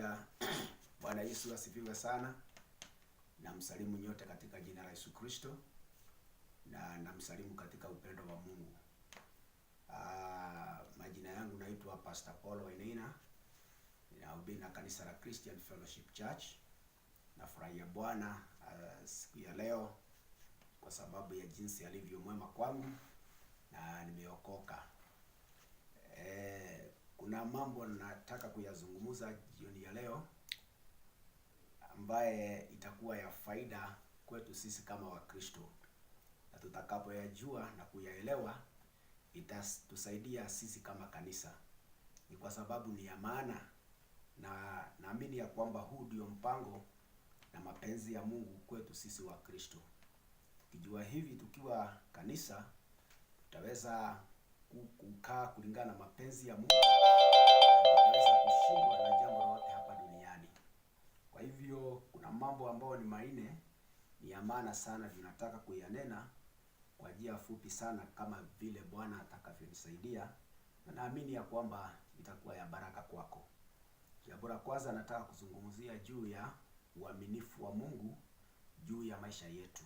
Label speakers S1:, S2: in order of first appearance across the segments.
S1: Haleluya. Bwana Yesu asifiwe sana. Namsalimu nyote katika jina la Yesu Kristo na namsalimu katika upendo wa Mungu. Majina yangu naitwa Pastor Paul Wainaina. Ninahubiri na kanisa la Christian Fellowship Church. Nafurahia Bwana siku ya leo kwa sababu ya jinsi alivyo mwema kwangu na nimeokoka. Kuna mambo nataka kuyazungumza jioni ya leo ambaye itakuwa ya faida kwetu sisi kama Wakristo, na tutakapoyajua na kuyaelewa itatusaidia sisi kama kanisa. Ni kwa sababu ni ya maana, na naamini ya kwamba huu ndio mpango na mapenzi ya Mungu kwetu sisi Wakristo. Tukijua hivi tukiwa kanisa, tutaweza kukaa kulingana na mapenzi ya Mungu, tutaweza kushindwa na jambo lolote hapa duniani. Kwa hivyo kuna mambo ambayo ni manne, ni ya maana sana, tunataka kuyanena kwa njia fupi sana kama vile Bwana atakavyonisaidia, na naamini ya kwamba itakuwa ya baraka kwako. Jambo la kwanza nataka kuzungumzia juu ya uaminifu wa Mungu juu ya maisha yetu.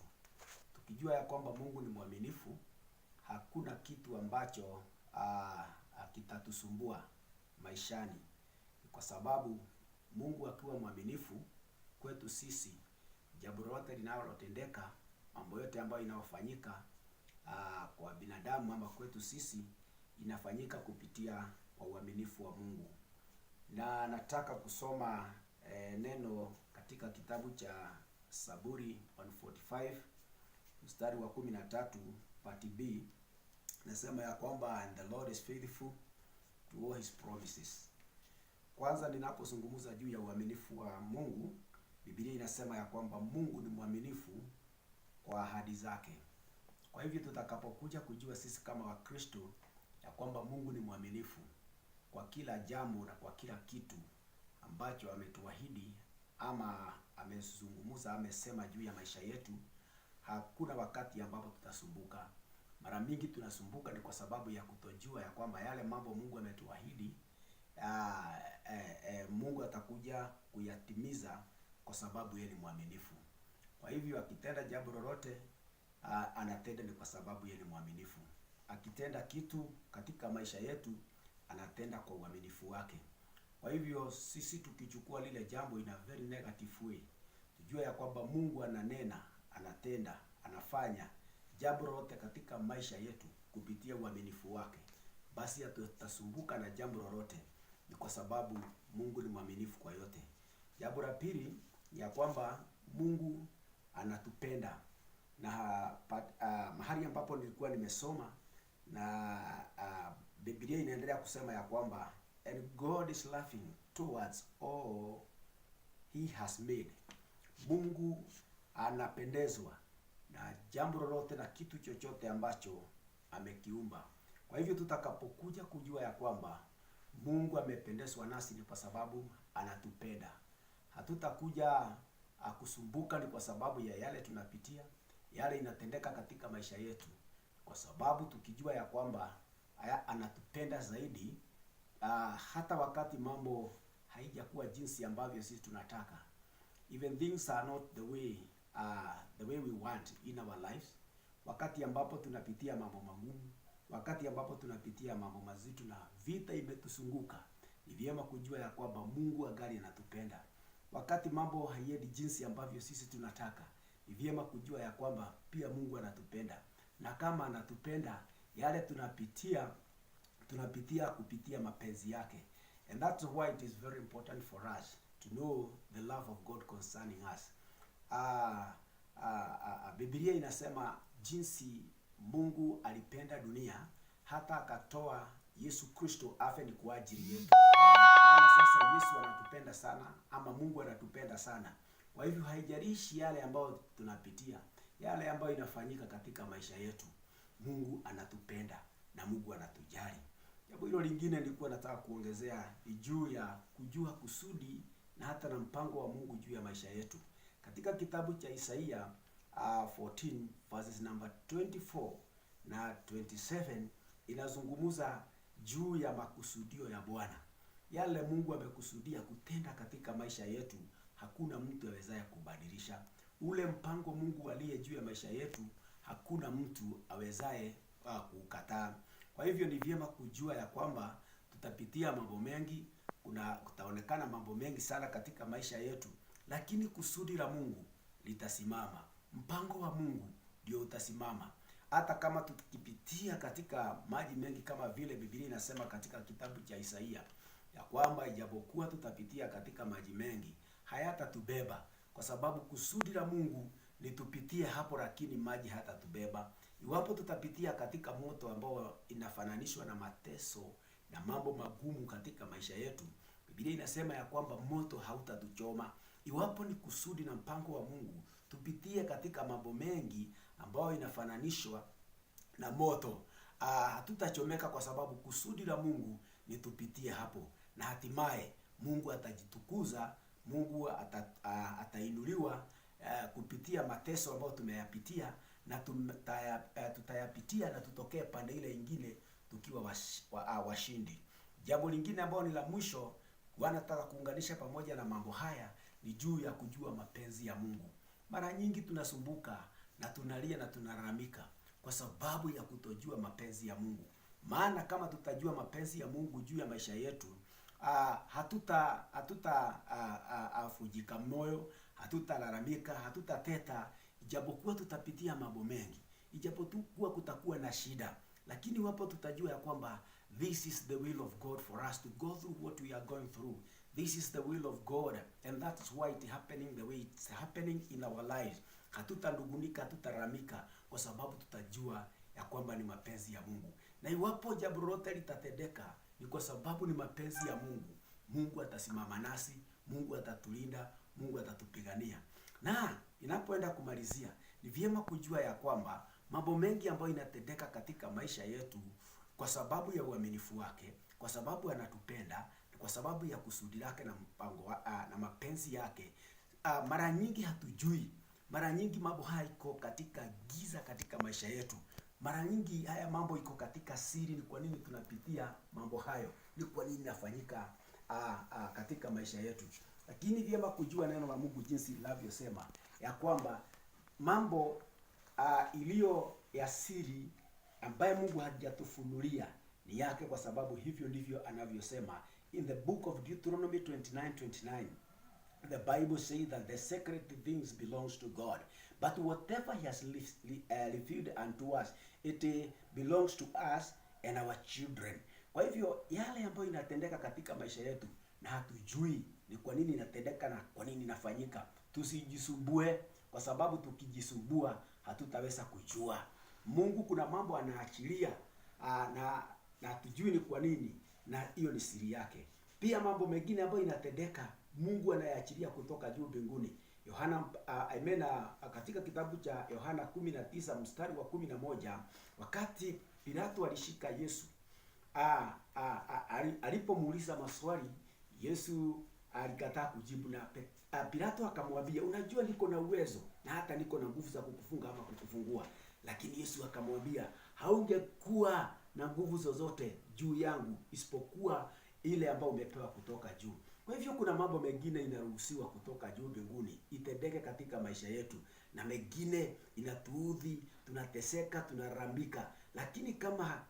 S1: Tukijua ya kwamba Mungu ni mwaminifu, hakuna kitu ambacho kitatusumbua maishani. Kwa sababu Mungu akiwa mwaminifu kwetu sisi, jambo lolote linalotendeka, mambo yote ambayo inayofanyika kwa binadamu ama kwetu sisi, inafanyika kupitia kwa uaminifu wa Mungu. Na nataka kusoma neno katika kitabu cha Zaburi 145 mstari wa 13 part B. Nasema ya kwamba and the Lord is faithful to all his promises. Kwanza ninapozungumza juu ya uaminifu wa Mungu, Biblia inasema ya kwamba Mungu ni mwaminifu kwa ahadi zake. Kwa hivyo tutakapokuja kujua sisi kama Wakristo ya kwamba Mungu ni mwaminifu kwa kila jambo na kwa kila kitu ambacho ametuahidi ama amezungumza, amesema juu ya maisha yetu, hakuna wakati ambapo tutasumbuka. Mara mingi tunasumbuka ni kwa sababu ya kutojua ya kwamba yale mambo Mungu ametuahidi Mungu atakuja kuyatimiza kwa sababu yeye ni mwaminifu. Kwa hivyo akitenda jambo lolote anatenda ni kwa sababu yeye ni mwaminifu. Akitenda kitu katika maisha yetu anatenda kwa uaminifu wake. Kwa hivyo sisi tukichukua lile jambo in a very negative way, tujue ya kwamba Mungu ananena, anatenda, anafanya jambo lolote katika maisha yetu kupitia uaminifu wake, basi hatutasumbuka na jambo lolote, ni kwa sababu Mungu ni mwaminifu kwa yote. Jambo la pili ni ya kwamba Mungu anatupenda. Na mahali ambapo nilikuwa nimesoma na Biblia inaendelea kusema ya kwamba and God is laughing towards all he has made. Mungu anapendezwa na jambo lolote na kitu chochote ambacho amekiumba. Kwa hivyo tutakapokuja kujua ya kwamba Mungu amependezwa nasi ni kwa sababu anatupenda, hatutakuja kusumbuka ni kwa sababu ya yale tunapitia, yale inatendeka katika maisha yetu, kwa sababu tukijua ya kwamba anatupenda zaidi, hata wakati mambo haijakuwa jinsi ambavyo sisi tunataka, even things are not the way we want in our lives, wakati ambapo tunapitia mambo magumu, wakati ambapo tunapitia mambo mazito na vita imetusunguka, ni vyema kujua ya kwamba Mungu angali anatupenda. Wakati mambo haiendi jinsi ambavyo sisi tunataka, ni vyema kujua ya kwamba pia Mungu anatupenda. Na kama anatupenda, yale tunapitia kupitia mapenzi yake. And that's why it is very important for us to know the love of God concerning us. Biblia inasema jinsi Mungu alipenda dunia hata akatoa Yesu Kristo afe ni kwa ajili yetu. Na sasa Yesu anatupenda sana, ama Mungu anatupenda sana. Kwa hivyo haijalishi yale ambayo tunapitia, yale ambayo inafanyika katika maisha yetu, Mungu anatupenda na Mungu anatujali. Jambo hilo lingine nilikuwa nataka kuongezea juu ya kujua kusudi na hata na mpango wa Mungu juu ya maisha yetu. Katika kitabu cha Isaia 14 verses number 24 na 27 inazungumza juu ya makusudio ya Bwana. yale Mungu amekusudia kutenda katika maisha yetu, hakuna mtu awezaye kubadilisha. Ule mpango Mungu aliye juu ya maisha yetu, hakuna mtu awezaye kukataa. Kwa hivyo ni vyema kujua ya kwamba tutapitia mambo mengi, kutaonekana mambo mengi sana katika maisha yetu, lakini kusudi la Mungu litasimama. Mpango wa Mungu ndio utasimama. Hata kama tukipitia katika maji mengi, kama vile Biblia inasema katika kitabu cha Isaia ya kwamba ijapokuwa tutapitia katika maji mengi, hayatatubeba, kwa sababu kusudi la Mungu ni tupitie hapo, lakini maji hatatubeba. Iwapo tutapitia katika moto ambao inafananishwa na mateso na mambo magumu katika maisha yetu, Biblia inasema ya kwamba moto hautatuchoma. Iwapo ni kusudi na mpango wa Mungu tupitie katika mambo mengi ambayo inafananishwa na moto, hatutachomeka, kwa sababu kusudi la Mungu ni tupitie hapo, na hatimaye Mungu atajitukuza, Mungu atainuliwa kupitia mateso ambayo tumeyapitia, na tutayapitia na tutokee pande ile nyingine tukiwa washindi. Jambo lingine ambalo ni la mwisho wanataka kuunganisha pamoja na mambo haya ni juu ya kujua mapenzi ya Mungu. Mara nyingi tunasumbuka na tunalia na tunalalamika kwa sababu ya kutojua mapenzi ya Mungu. Maana kama tutajua mapenzi ya Mungu juu ya maisha yetu, hatutafujika moyo, hatutalalamika, hatutateta, ijapokuwa tutapitia mambo mengi, ijapokuwa kutakuwa na shida. Lakini wapo tutajua ya kwamba this is the will of God for us to go through what we are going through. This is the will of God, and that's why it's happening the way it's happening in our lives. Hatutanungunika, hatutalalamika, kwa sababu tutajua ya kwamba ni mapenzi ya Mungu. Na iwapo jambo lolote litatendeka, ni kwa sababu ni mapenzi ya Mungu. Mungu atasimama nasi, Mungu atatulinda, Mungu atatupigania. Na inapoenda kumalizia, ni vyema kujua ya kwamba mambo mengi ambayo inatendeka katika maisha yetu kwa sababu ya uaminifu wake, kwa sababu anatupenda, kwa sababu ya kusudi lake na mpango na mapenzi yake. Mara nyingi hatujui. Mara nyingi mambo haya iko katika giza katika maisha yetu. Mara nyingi haya mambo iko katika siri. Ni kwa nini tunapitia mambo hayo? Ni kwa nini inafanyika katika maisha yetu? Lakini vyema kujua neno la Mungu jinsi linavyosema ya kwamba mambo iliyo ya siri ambaye Mungu hajatufunulia ni yake, kwa sababu hivyo ndivyo anavyosema in the book of Deuteronomy 29:29. The Bible says that the secret things belongs to God, but whatever he has revealed unto us, it belongs to us and our children. Kwa hivyo yale ambayo inatendeka katika maisha yetu na hatujui ni kwa nini inatendeka na kwa nini inafanyika, tusijisumbue, kwa sababu tukijisumbua hatutaweza kujua. Mungu kuna mambo anaachilia na hatujui ni kwa nini, na hiyo ni siri yake. Pia mambo mengine ambayo inatendeka Mungu anayaachilia kutoka juu mbinguni. Katika kitabu cha Yohana 19 mstari wa 11, wakati Pilato alishika Yesu, alipomuuliza maswali, Yesu alikataa kujibu, na Pilato akamwambia, unajua niko na uwezo na hata niko na nguvu za kukufunga ama kukufungua. Lakini Yesu akamwambia, haungekuwa na nguvu zozote juu yangu isipokuwa ile ambayo umepewa kutoka juu. Kwa hivyo kuna mambo mengine inaruhusiwa kutoka juu mbinguni itendeke katika maisha yetu, na mengine inatuudhi, tunateseka, tunarambika. Lakini kama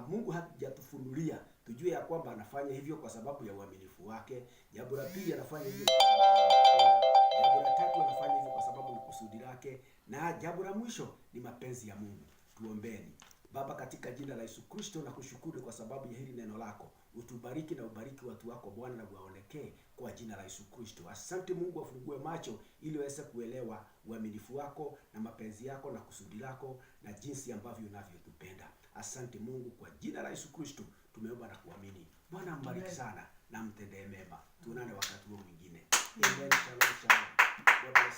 S1: Mungu hajatufunulia, tujue ya kwamba anafanya hivyo kwa sababu ya uaminifu wake. Jambo la pili, anafanya hivyo kwa sababu jambo la tatu, anafanya hivyo kwa sababu ni kusudi lake, na jambo la mwisho ni mapenzi ya Mungu. Tuombeni. Baba, katika jina la Yesu Kristo na kushukuru kwa sababu ya hili neno lako. Utubariki na ubariki watu wako Bwana, na uwaonekee kwa jina la Yesu Kristo. Asante Mungu, afungue macho ili waweze kuelewa uaminifu wako na mapenzi yako na kusudi lako na jinsi ambavyo unavyotupenda. Asante Mungu, kwa jina la Yesu Kristo tumeomba na kuamini. Bwana mbariki sana na mtendee mema. Tuonane wakati huo mwingine. Amen. Shalom, shalom.